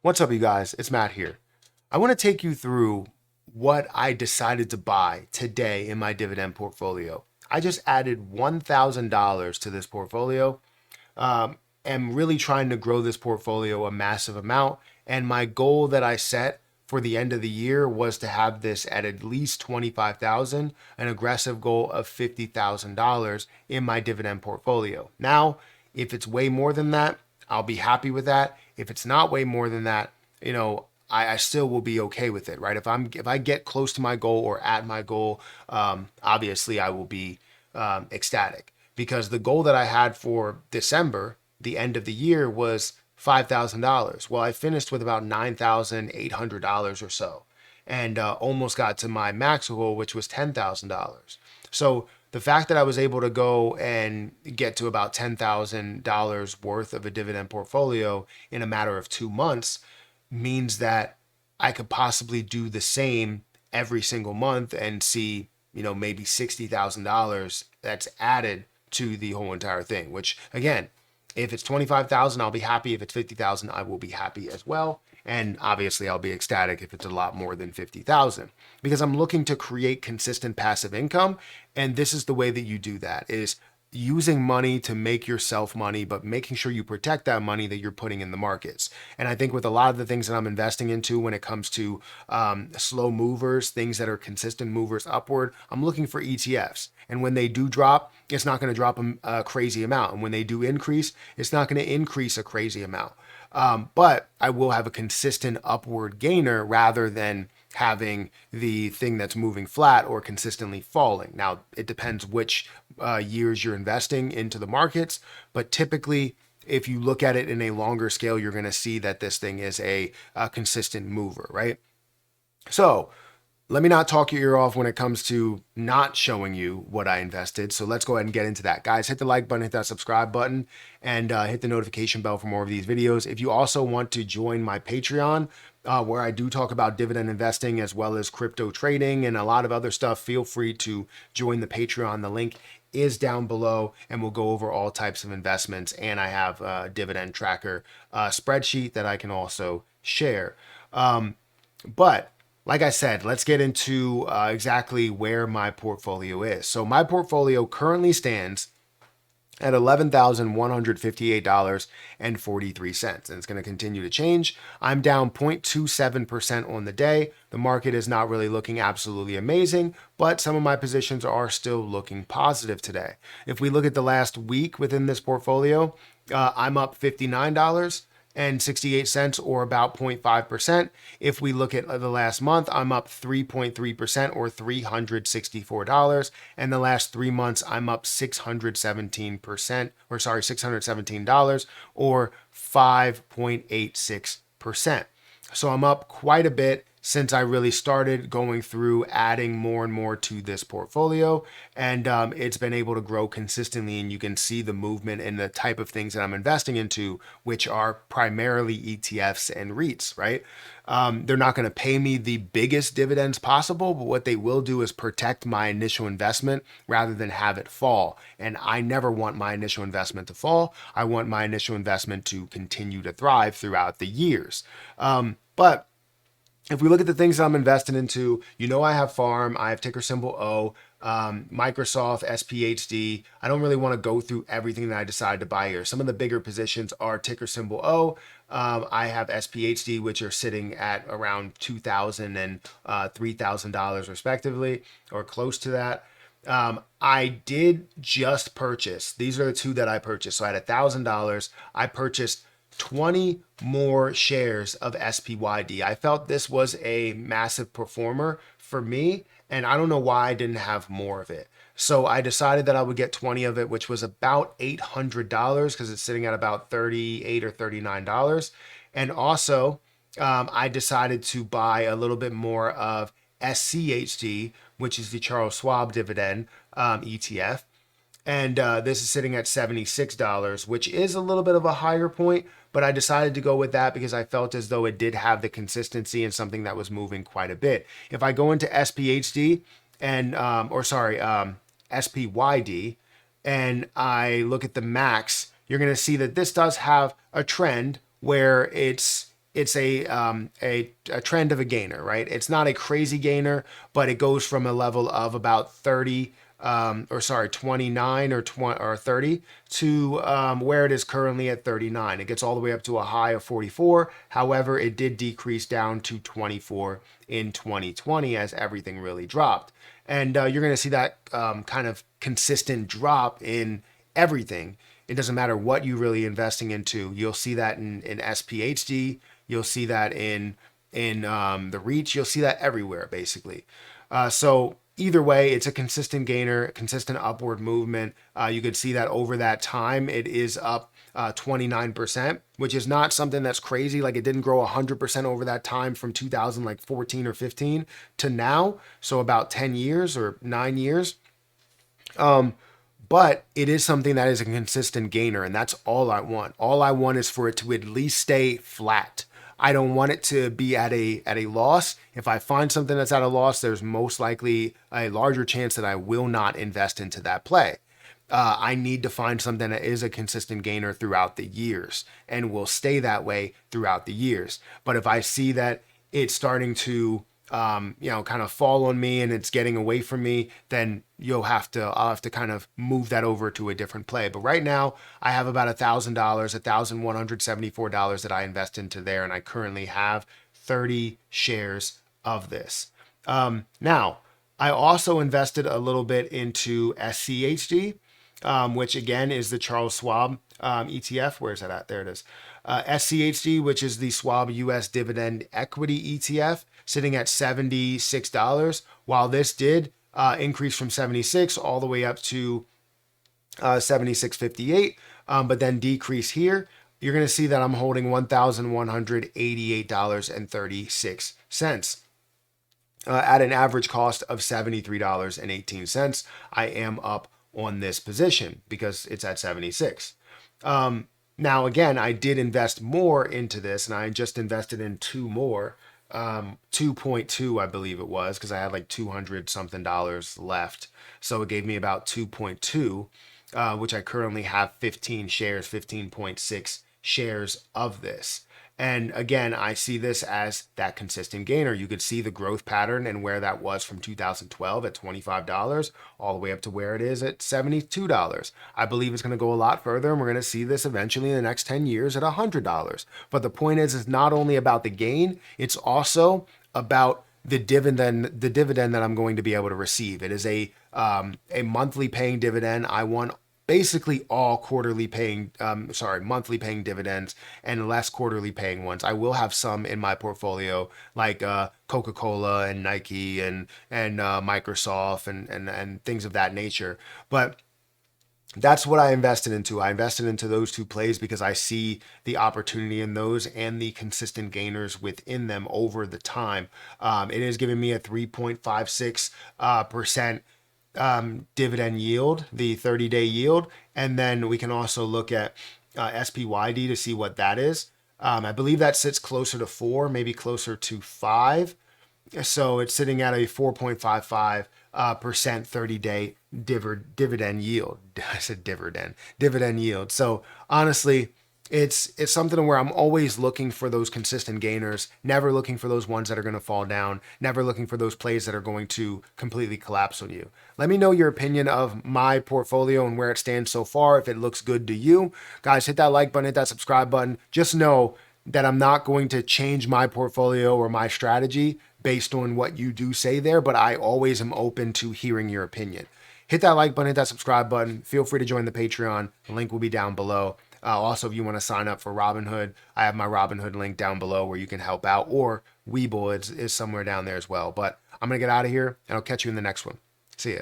What's up, you guys? It's Matt here. I want to take you through what I decided to buy today in my dividend portfolio. I just added $1,000 to this portfolio. Am really trying to grow this portfolio a massive amount. And my goal that I set for the end of the year was to have this at least 25,000, an aggressive goal of $50,000 in my dividend portfolio. Now, if it's way more than that, I'll be happy with that. If it's not way more than that, I still will be okay with it, right? If I get close to my goal or at my goal, obviously I will be ecstatic, because the goal that I had for December, the end of the year, was $5,000. Well, I finished with about $9,800 or so, and almost got to my max goal, which was $10,000. So the fact that I was able to go and get to about $10,000 worth of a dividend portfolio in a matter of 2 months means that I could possibly do the same every single month and see, maybe $60,000 that's added to the whole entire thing, which again, if it's 25,000, I'll be happy. If it's 50,000, I will be happy as well. And obviously I'll be ecstatic if it's a lot more than 50,000, because I'm looking to create consistent passive income. And this is the way that you do that, is using money to make yourself money, but making sure you protect that money that you're putting in the markets. And I think with a lot of the things that I'm investing into when it comes to slow movers, things that are consistent movers upward, I'm looking for ETFs. And when they do drop, it's not going to drop a crazy amount. And when they do increase, it's not going to increase a crazy amount. But I will have a consistent upward gainer rather than having the thing that's moving flat or consistently falling. Now, it depends which years you're investing into the markets, but typically, if you look at it in a longer scale, you're going to see that this thing is a consistent mover, right? So let me not talk your ear off when it comes to not showing you what I invested. So let's go ahead and get into that. Guys, hit the like button, hit that subscribe button, and hit the notification bell for more of these videos. If you also want to join my Patreon, where I do talk about dividend investing as well as crypto trading and a lot of other stuff, feel free to join the Patreon. The link is down below, and we'll go over all types of investments. And I have a dividend tracker spreadsheet that I can also share. But like I said, let's get into exactly where my portfolio is. So my portfolio currently stands at $11,158.43, and it's going to continue to change. I'm down 0.27% on the day. The market is not really looking absolutely amazing, but some of my positions are still looking positive today. If we look at the last week within this portfolio, I'm up $59.68, or about 0.5%. If we look at the last month, I'm up 3.3%, or $364. And the last 3 months, I'm up 617%, or $5.86%. So I'm up quite a bit since I really started going through adding more and more to this portfolio. And it's been able to grow consistently, and you can see the movement and the type of things that I'm investing into, which are primarily ETFs and REITs, right? They're not going to pay me the biggest dividends possible, but what they will do is protect my initial investment rather than have it fall. And I never want my initial investment to fall. I want my initial investment to continue to thrive throughout the years. But if we look at the things that I'm invested into, I have Farm, I have ticker symbol O, Microsoft, SPHD. I don't really want to go through everything that I decided to buy here. Some of the bigger positions are ticker symbol O. I have SPHD, which are sitting at around $2,000 and $3,000 respectively, or close to that. I did just purchase, these are the two that I purchased. So I had $1,000. I purchased 20 more shares of SPYD. I felt this was a massive performer for me, and I don't know why I didn't have more of it. So I decided that I would get 20 of it, which was about $800, because it's sitting at about $38 or $39. And also, I decided to buy a little bit more of SCHD, which is the Charles Schwab Dividend ETF. And this is sitting at $76, which is a little bit of a higher point, but I decided to go with that because I felt as though it did have the consistency and something that was moving quite a bit. If I go into SPHD and, SPYD, and I look at the max, you're going to see that this does have a trend where it's it's a trend of a gainer, right? It's not a crazy gainer, but it goes from a level of about 29 or 20 or 30 to where it is currently at 39. It gets all the way up to a high of 44. However, it did decrease down to 24 in 2020 as everything really dropped. And you're going to see that kind of consistent drop in everything. It doesn't matter what you're really investing into. You'll see that in SPHD. You'll see that in the reach. You'll see that everywhere, basically. So either way, it's a consistent gainer, consistent upward movement. You could see that over that time, it is up 29%, which is not something that's crazy. Like it didn't grow 100% over that time from 2014 or 15 to now. So about 10 years or 9 years. But it is something that is a consistent gainer, and that's all I want. All I want is for it to at least stay flat. I don't want it to be at a loss. If I find something that's at a loss, there's most likely a larger chance that I will not invest into that play. I need to find something that is a consistent gainer throughout the years and will stay that way throughout the years. But if I see that it's starting to kind of fall on me and it's getting away from me, then I'll have to kind of move that over to a different play. But right now I have about $1,000, $1,174 that I invest into there. And I currently have 30 shares of this. Now I also invested a little bit into SCHD, which again is the Charles Schwab ETF. Where's that at? There it is. SCHD, which is the Schwab US Dividend Equity ETF, sitting at $76, while this did increase from 76 all the way up to 76.58, but then decrease here. You're going to see that I'm holding $1,188.36. At an average cost of $73.18. I am up on this position because it's at 76. Now, again, I did invest more into this, and I just invested in two more, 2.2, I believe it was, because I had like 200 something dollars left. So it gave me about 2.2, which I currently have 15 shares, 15.6 shares of this. And again, I see this as that consistent gainer. You could see the growth pattern and where that was from 2012 at $25 all the way up to where it is at $72. I believe it's going to go a lot further, and we're going to see this eventually in the next 10 years at $100. But the point is, it's not only about the gain, it's also about the dividend that I'm going to be able to receive. It is a monthly paying dividend. I want basically all monthly paying dividends and less quarterly paying ones. I will have some in my portfolio like Coca-Cola and Nike and Microsoft and things of that nature. But that's what I invested into. I invested into those two plays because I see the opportunity in those and the consistent gainers within them over the time. It is giving me a 3.56% dividend yield, the 30-day yield. And then we can also look at SPYD to see what that is. I believe that sits closer to 4, maybe closer to 5. So it's sitting at a 4.55% 30-day dividend yield. I said dividend yield. So honestly, it's something where I'm always looking for those consistent gainers, never looking for those ones that are going to fall down, never looking for those plays that are going to completely collapse on you. Let me know your opinion of my portfolio and where it stands so far, if it looks good to you. Guys, hit that like button, hit that subscribe button. Just know that I'm not going to change my portfolio or my strategy based on what you do say there, but I always am open to hearing your opinion. Hit that like button, hit that subscribe button. Feel free to join the Patreon. The link will be down below. Also, if you want to sign up for Robinhood, I have my Robinhood link down below where you can help out, or Webull is somewhere down there as well. But I'm going to get out of here, and I'll catch you in the next one. See ya.